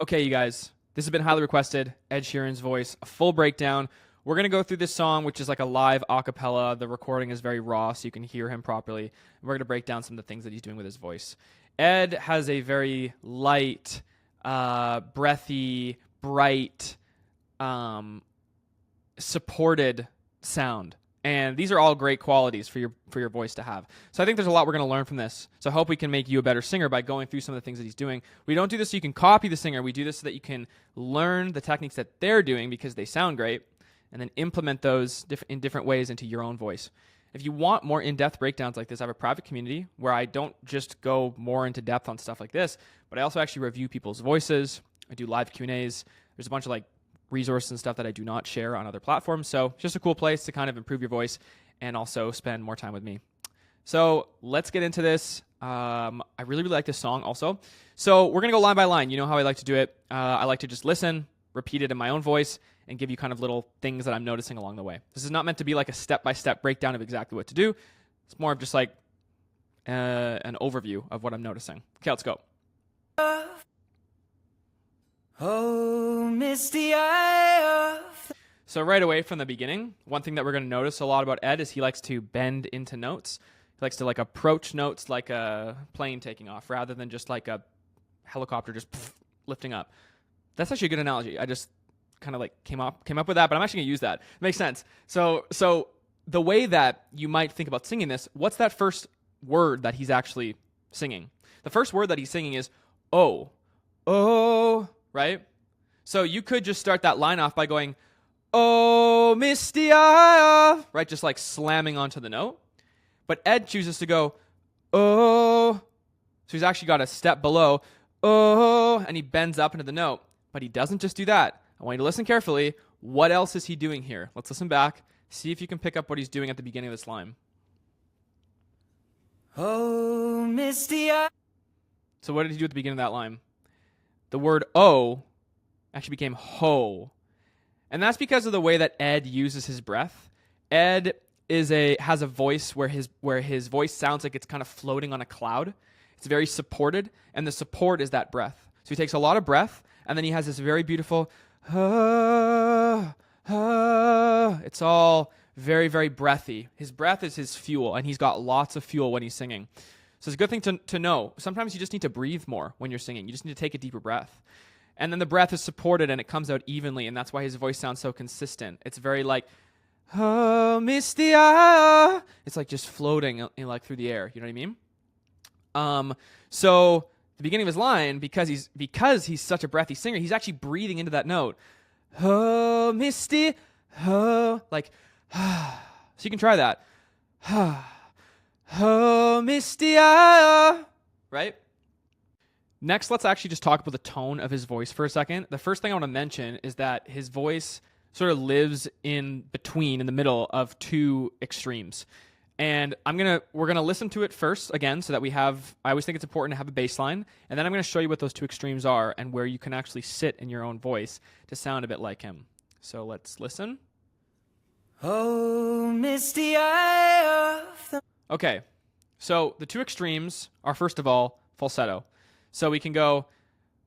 Okay, you guys, this has been highly requested. Ed Sheeran's voice, a full breakdown. We're going to go through this song, which is like a live a cappella. The recording is very raw, so you can hear him properly. And we're going to break down some of the things that he's doing with his voice. Ed has a very light, breathy, bright, supported sound. And these are all great qualities for your voice to have. So I think there's a lot we're going to learn from this. So I hope we can make you a better singer by going through some of the things that he's doing. We don't do this so you can copy the singer. We do this so that you can learn the techniques that they're doing because they sound great, and then implement those in different ways into your own voice. If you want more in-depth breakdowns like this, I have a private community where I don't just go more into depth on stuff like this, but I also actually review people's voices. I do live Q&As. There's a bunch of resources and stuff that I do not share on other platforms. So it's just a cool place to kind of improve your voice and also spend more time with me. So let's get into this. I really, really like this song also. So we're going to go line by line. You know how I like to do it. I like to just listen, repeat it in my own voice, and give you kind of little things that I'm noticing along the way. This is not meant to be like a step-by-step breakdown of exactly what to do. It's more of just like an overview of what I'm noticing. Okay, let's go. Oh, misty eye of... So right away from the beginning, one thing that we're going to notice a lot about Ed is he likes to bend into notes. He likes to approach notes like a plane taking off rather than just like a helicopter just lifting up. That's actually a good analogy. I just kind of came up with that, but I'm actually going to use that. It makes sense. So the way that you might think about singing this, what's that first word that he's actually singing? The first word that he's singing is oh. Oh. Right? So you could just start that line off by going, oh, misty eye, right? Just like slamming onto the note. But Ed chooses to go, oh. So he's actually got a step below, oh, and he bends up into the note. But he doesn't just do that. I want you to listen carefully. What else is he doing here? Let's listen back. See if you can pick up what he's doing at the beginning of this line. Oh, misty eye. So what did he do at the beginning of that line? The word "oh" actually became "ho," and that's because of the way that Ed uses his breath. Ed has a voice where his voice sounds like it's kind of floating on a cloud. It's very supported, and the support is that breath. So he takes a lot of breath, and then he has this very beautiful It's all very, very breathy. His breath is his fuel, and he's got lots of fuel when he's singing. So it's a good thing to know. Sometimes you just need to breathe more when you're singing. You just need to take a deeper breath. And then the breath is supported and it comes out evenly, and that's why his voice sounds so consistent. It's very oh, misty eye. It's just floating through the air. You know what I mean? So the beginning of his line, because he's such a breathy singer, he's actually breathing into that note. Oh, misty, oh, so you can try that. Oh, misty eye, right? Next, let's actually just talk about the tone of his voice for a second. The first thing I want to mention is that his voice sort of lives in the middle of two extremes. And we're gonna listen to it first again so that I always think it's important to have a baseline, and then I'm gonna show you what those two extremes are and where you can actually sit in your own voice to sound a bit like him. So let's listen. Oh, misty eye of the... Okay, so the two extremes are, first of all, falsetto. So we can go,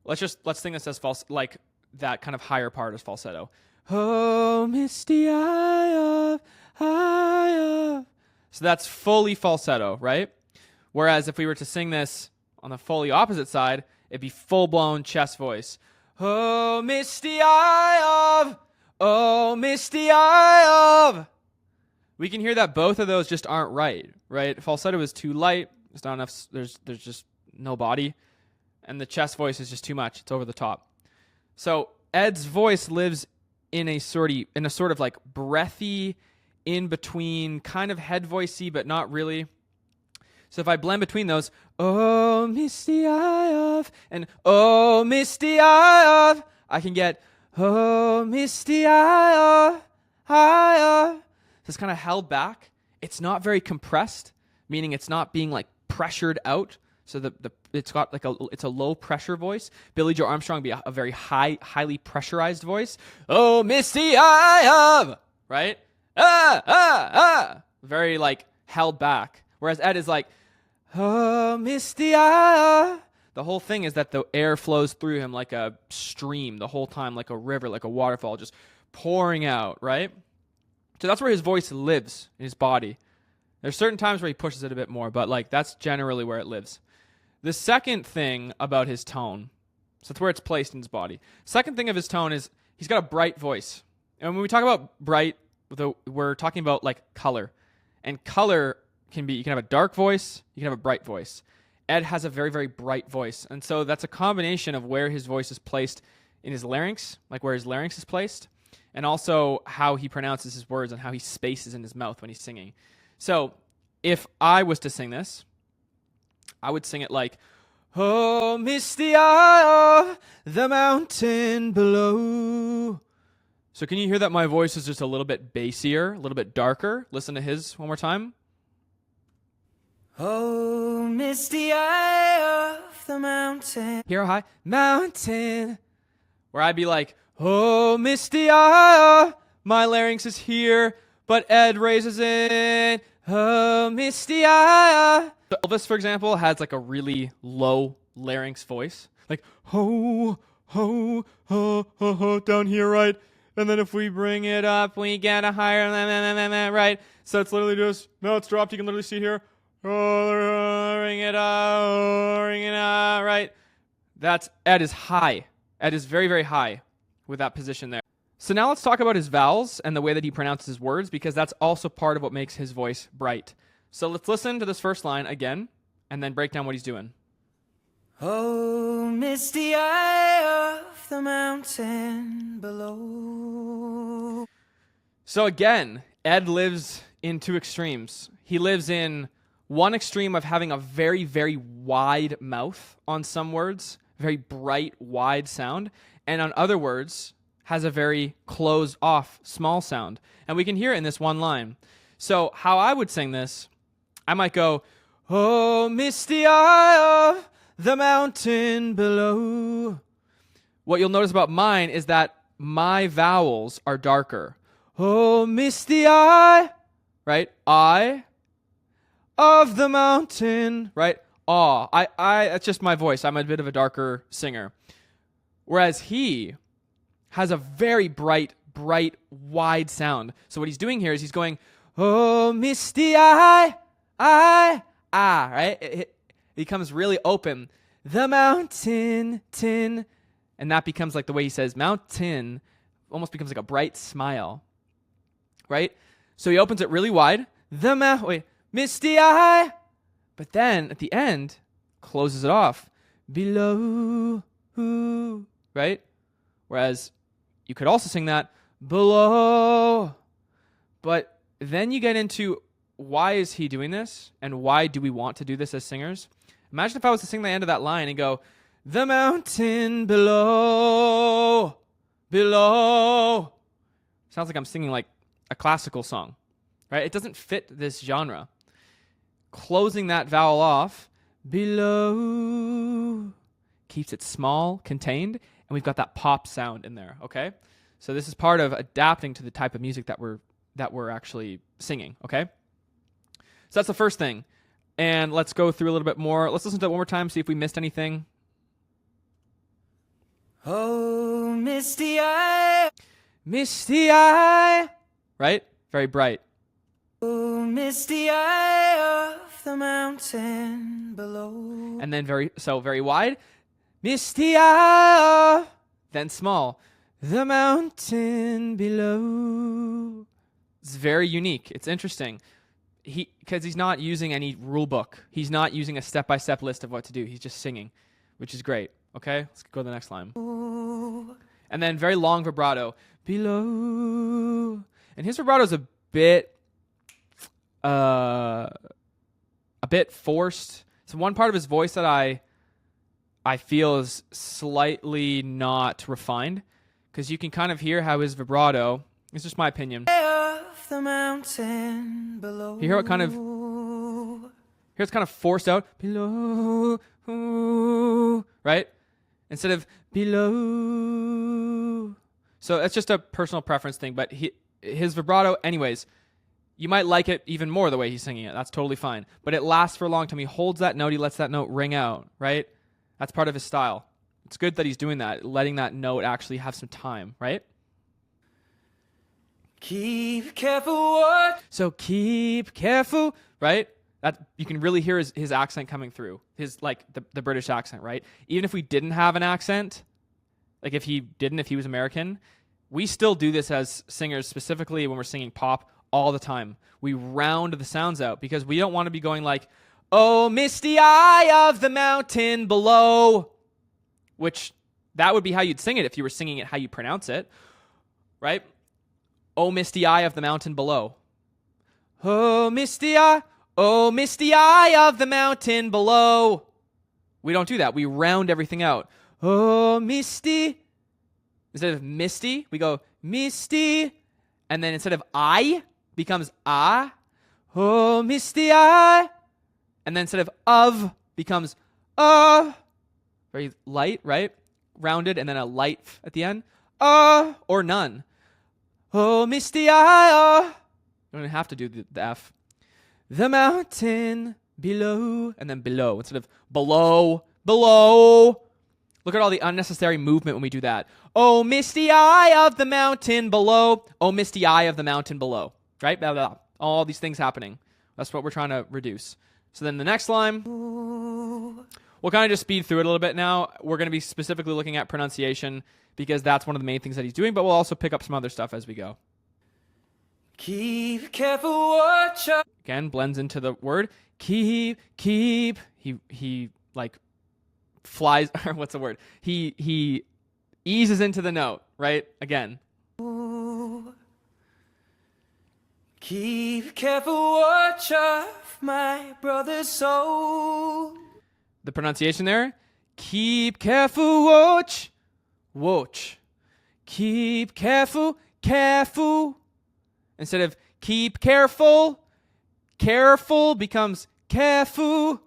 let's sing this as that kind of higher part is falsetto. Oh, misty eye of. So that's fully falsetto, right? Whereas if we were to sing this on the fully opposite side, it'd be full-blown chest voice. Oh, misty eye of. Oh, misty eye of. We can hear that both of those just aren't right? Falsetto is too light. There's not enough. There's just no body, and the chest voice is just too much. It's over the top. So Ed's voice lives in a sort of breathy, in between, kind of head voicey, but not really. So if I blend between those, oh, misty eye of, and oh, misty eye of, I can get oh, misty eye of, eye of. So it's kind of held back. It's not very compressed, meaning it's not being pressured out. So it's got it's a low pressure voice. Billy Joe Armstrong would be a very highly pressurized voice. Oh, misty eye of, right? Very held back. Whereas Ed is oh, misty eye. The whole thing is that the air flows through him like a stream the whole time, like a river, like a waterfall, just pouring out, right? So that's where his voice lives in his body. There's certain times where he pushes it a bit more, but like that's generally where it lives. The second thing about his tone, so that's where it's placed in his body. Second thing of his tone is he's got a bright voice. And when we talk about bright, we're talking about like color. And color can be, you can have a dark voice, you can have a bright voice. Ed has a very, very bright voice. And so that's a combination of where his voice is placed in his larynx, like where his larynx is placed, and also how he pronounces his words and how he spaces in his mouth when he's singing. So if I was to sing this, I would sing it like, oh, misty eye of the mountain below. So can you hear that my voice is just a little bit bassier, a little bit darker? Listen to his one more time. Oh, misty eye of the mountain. Here high, mountain. Where I'd be like, oh, misty eye, my larynx is here, but Ed raises it. Oh, misty eye. So Elvis, for example, has like a really low larynx voice. Like, ho, ho, ho, ho, ho, down here, right? And then if we bring it up, we get a higher, right? So it's literally just, no, it's dropped. You can literally see here. Ring it up, right? That's, Ed is high. Ed is very, very high with that position there. So now let's talk about his vowels and the way that he pronounces his words, because that's also part of what makes his voice bright. So let's listen to this first line again, and then break down what he's doing. Oh, misty eye of the mountain below. So again, Ed lives in two extremes. He lives in one extreme of having a very, very wide mouth on some words, very bright, wide sound, and on other words has a very closed off, small sound. And we can hear it in this one line. So how I would sing this, I might go, oh, misty eye of the mountain below. What you'll notice about mine is that my vowels are darker. Oh, misty eye, right? I of the mountain, right? Aw, that's just my voice. I'm a bit of a darker singer. Whereas he has a very bright, wide sound. So what he's doing here is he's going, oh, misty eye, right? It becomes really open. The mountain, tin. And that becomes like the way he says mountain, almost becomes like a bright smile, right? So he opens it really wide. Misty eye. But then at the end, closes it off. Below, right? Whereas you could also sing that below. But then you get into, why is he doing this? And why do we want to do this as singers? Imagine if I was to sing the end of that line and go, the mountain below, below. Sounds like I'm singing like a classical song, right? It doesn't fit this genre. Closing that vowel off, below, keeps it small, contained, and we've got that pop sound in there, okay? So this is part of adapting to the type of music that we're actually singing, okay? So that's the first thing. And let's go through a little bit more. Let's listen to it one more time, see if we missed anything. Oh, misty eye, right? Very bright. Oh, misty eye of the mountain below. And then very wide. Misty eye, then small. The mountain below. It's very unique. It's interesting. Because he's not using any rule book. He's not using a step-by-step list of what to do. He's just singing, which is great. Okay, let's go to the next line. And then very long vibrato. Below. And his vibrato is a bit forced. So one part of his voice that I feel is slightly not refined, because you can kind of hear how his vibrato, it's just my opinion. The mountain below. You hear it kind of, here it's kind of forced out. Below, right? Instead of below. So that's just a personal preference thing, but his vibrato, anyways, you might like it even more the way he's singing it. That's totally fine. But it lasts for a long time. He holds that note. He lets that note ring out, right? That's part of his style. It's good that he's doing that, letting that note actually have some time, right? Keep careful watch. So keep careful, right? That you can really hear his accent coming through. His like the British accent, right? Even if we didn't have an accent, like if he was American, we still do this as singers, specifically when we're singing pop all the time. We round the sounds out because we don't want to be going like, "Oh, misty eye of the mountain below," which that would be how you'd sing it if you were singing it how you pronounce it, right? "Oh, misty eye of the mountain below." Oh, misty eye of the mountain below. We don't do that. We round everything out. Oh, misty. Instead of misty, we go misty. And then instead of I, becomes ah. Oh, misty eye. And then instead of becomes very light, right? Rounded, and then a light at the end. Or none. Oh, misty eye. You don't even have to do the F. The mountain below, and then below instead of below. Look at all the unnecessary movement when we do that. Oh, misty eye of the mountain below. Oh, misty eye of the mountain below. Right? Blah, blah, blah. All these things happening. That's what we're trying to reduce. So then the next line, we'll kind of just speed through it a little bit now. We're going to be specifically looking at pronunciation because that's one of the main things that he's doing, but we'll also pick up some other stuff as we go. Keep careful watch. Again, blends into the word. Keep. He like flies, or what's the word? He eases into the note, right? Again. Keep careful watch of my brother's soul. The pronunciation there. Keep careful watch. Watch. Keep careful. Instead of keep careful becomes careful.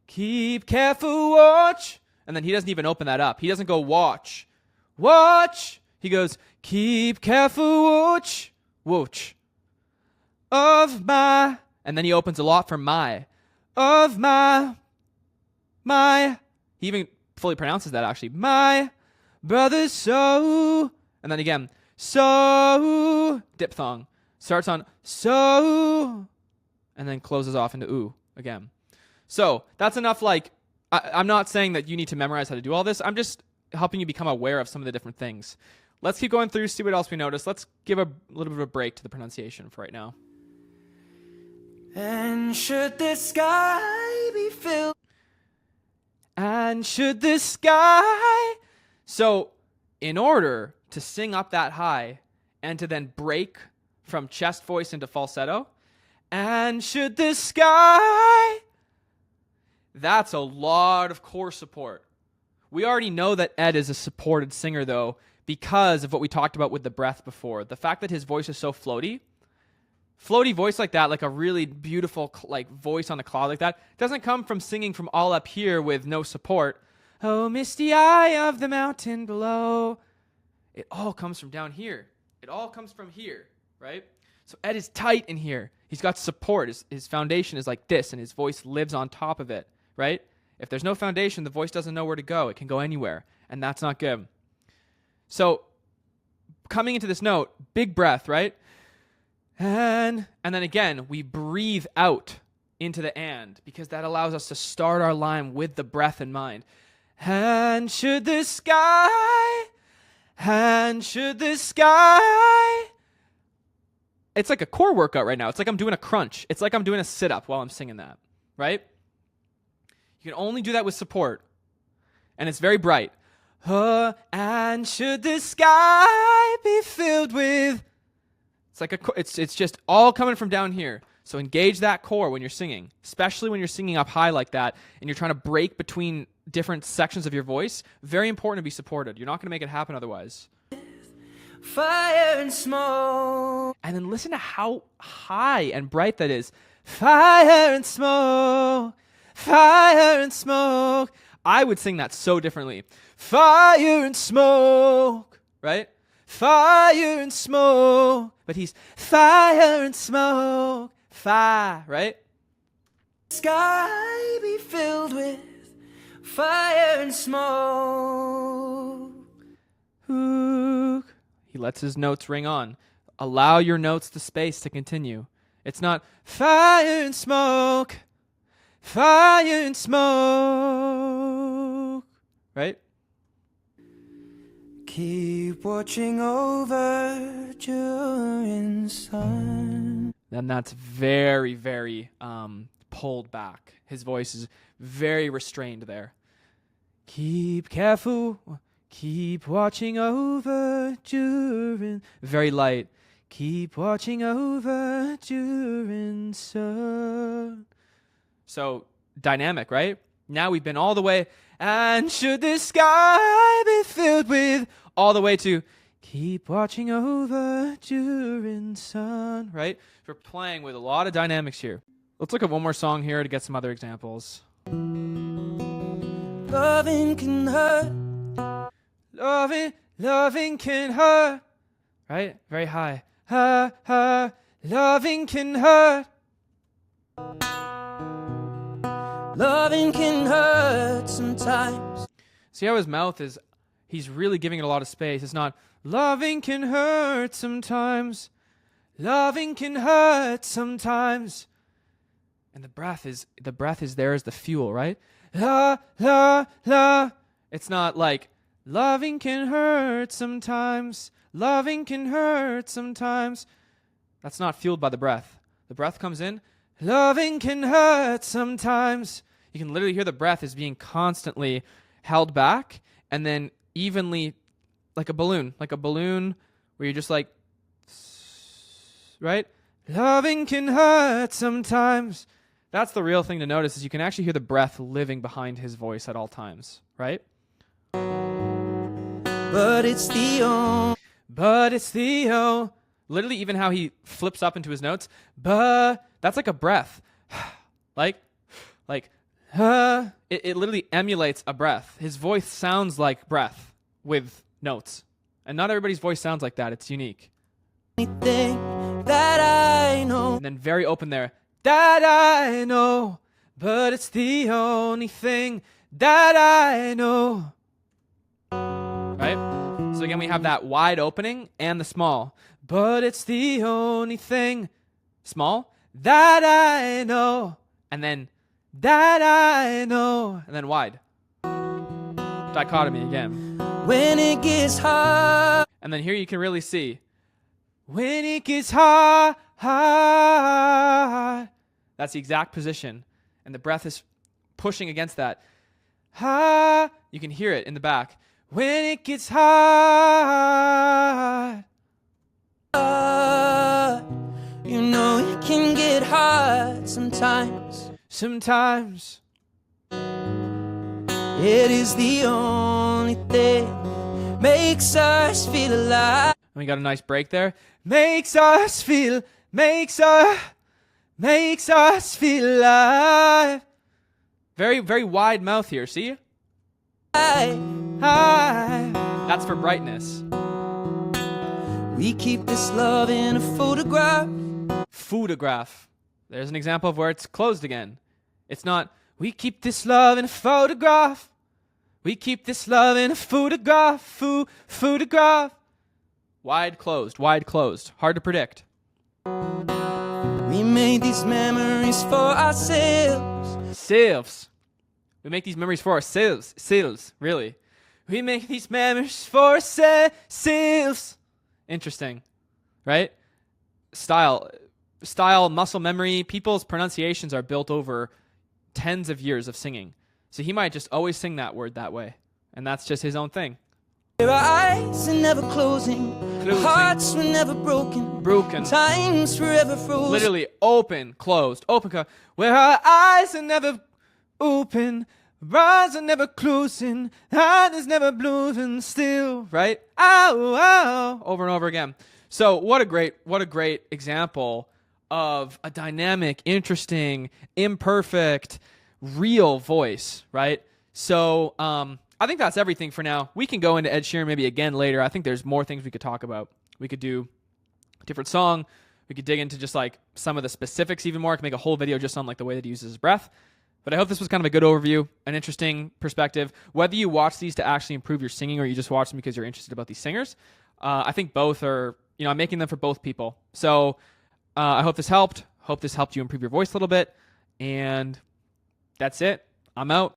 Keep careful watch. And then he doesn't even open that up. He doesn't go watch. He goes keep careful watch. Of my. And then he opens a lot for my. Of my. He even fully pronounces that actually. My brother's soul. And then again. So, diphthong, starts on so, and then closes off into oo again. So that's enough. Like, I'm not saying that you need to memorize how to do all this. I'm just helping you become aware of some of the different things. Let's keep going through, see what else we notice. Let's give a little bit of a break to the pronunciation for right now. And should the sky be filled? And should the sky? So, in order to sing up that high and to then break from chest voice into falsetto, and should the sky, that's a lot of core support. We already know that Ed is a supported singer though because of what we talked about with the breath before. The fact that his voice is so floaty voice like that, like a really beautiful like voice on a cloud like that, doesn't come from singing from all up here with no support. Oh, misty eye of the mountain below. It all comes from down here. It all comes from here, right? So Ed is tight in here. He's got support. His foundation is like this, and his voice lives on top of it, right? If there's no foundation, the voice doesn't know where to go. It can go anywhere, and that's not good. So coming into this note, big breath, right? And then again, we breathe out into the and, because that allows us to start our line with the breath in mind. And should the sky... And should the sky... It's like a core workout right now. It's like I'm doing a crunch. It's like I'm doing a sit-up while I'm singing that, right? You can only do that with support. And it's very bright. And should the sky be filled with... It's like it's just all coming from down here. So engage that core when you're singing, especially when you're singing up high like that and you're trying to break between different sections of your voice. Very important to be supported. You're not going to make it happen otherwise. Fire and smoke. And then listen to how high and bright that is. Fire and smoke. Fire and smoke. I would sing that so differently. Fire and smoke. Right? Fire and smoke. But he's fire and smoke. Fire, right? Sky be filled with fire and smoke. He lets his notes ring on. Allow your notes the space to continue. It's not fire and smoke, fire and smoke, right? Keep watching over during sun. Then that's very, very pulled back. His voice is very restrained there. Keep careful, keep watching over during... Very light. Keep watching over during sun. So, dynamic, right? Now we've been all the way, and should the sky be filled with... All the way to... Keep watching over during sun, right? We're playing with a lot of dynamics here. Let's look at one more song here to get some other examples. Loving can hurt. Loving can hurt. Right? Very high. Loving can hurt. Loving can hurt sometimes. See how his mouth is, he's really giving it a lot of space. It's not, loving can hurt sometimes. Loving can hurt sometimes. And the breath is there as the fuel, right? La, la, la. It's not like, loving can hurt sometimes. Loving can hurt sometimes. That's not fueled by the breath. The breath comes in. Loving can hurt sometimes. You can literally hear the breath is being constantly held back and then evenly, like a balloon where you're just like, right? Loving can hurt sometimes. That's the real thing to notice is you can actually hear the breath living behind his voice at all times, right? But it's the literally even how he flips up into his notes, but that's like a breath. It literally emulates a breath. His voice sounds like breath with notes. And not everybody's voice sounds like that. It's unique. Anything that I know. And then very open there. That I know, but it's the only thing that I know. Right? So again, we have that wide opening and the small. But it's the only thing, small, that I know. And then, that I know. And then wide. Dichotomy again. When it gets hard. And then here you can really see. When it gets hard. That's the exact position. And the breath is pushing against that. You can hear it in the back. When it gets hard. You know it can get hard sometimes. Sometimes. It is the only thing makes us feel alive. We got a nice break there. Makes us feel alive. Very, very wide mouth here, see? That's for brightness. We keep this love in a photograph. Photograph. There's an example of where it's closed again. It's not, we keep this love in a photograph. We keep this love in a photograph. Photograph. Wide closed, wide closed. Hard to predict. We made these memories for ourselves. Selves. We make these memories for ourselves. Selves, really. We make these memories for ourselves. Interesting, right? Style, muscle memory. People's pronunciations are built over tens of years of singing. So he might just always sing that word that way. And that's just his own thing. Our eyes are never closing. Our hearts were never broken. Time's forever frozen. Literally open, closed, open, closed. Where our eyes are never open, our eyes are never closing, heart is never blowing still, right? Ow, ow, over and over again. So what a great example of a dynamic, interesting, imperfect, real voice, right? So I think that's everything for now. We can go into Ed Sheeran maybe again later. I think there's more things we could talk about. We could do a different song. We could dig into just like some of the specifics even more. I could make a whole video just on like the way that he uses his breath. But I hope this was kind of a good overview, an interesting perspective. Whether you watch these to actually improve your singing or you just watch them because you're interested about these singers, I think both are, I'm making them for both people. So I hope this helped. Hope this helped you improve your voice a little bit. And that's it. I'm out.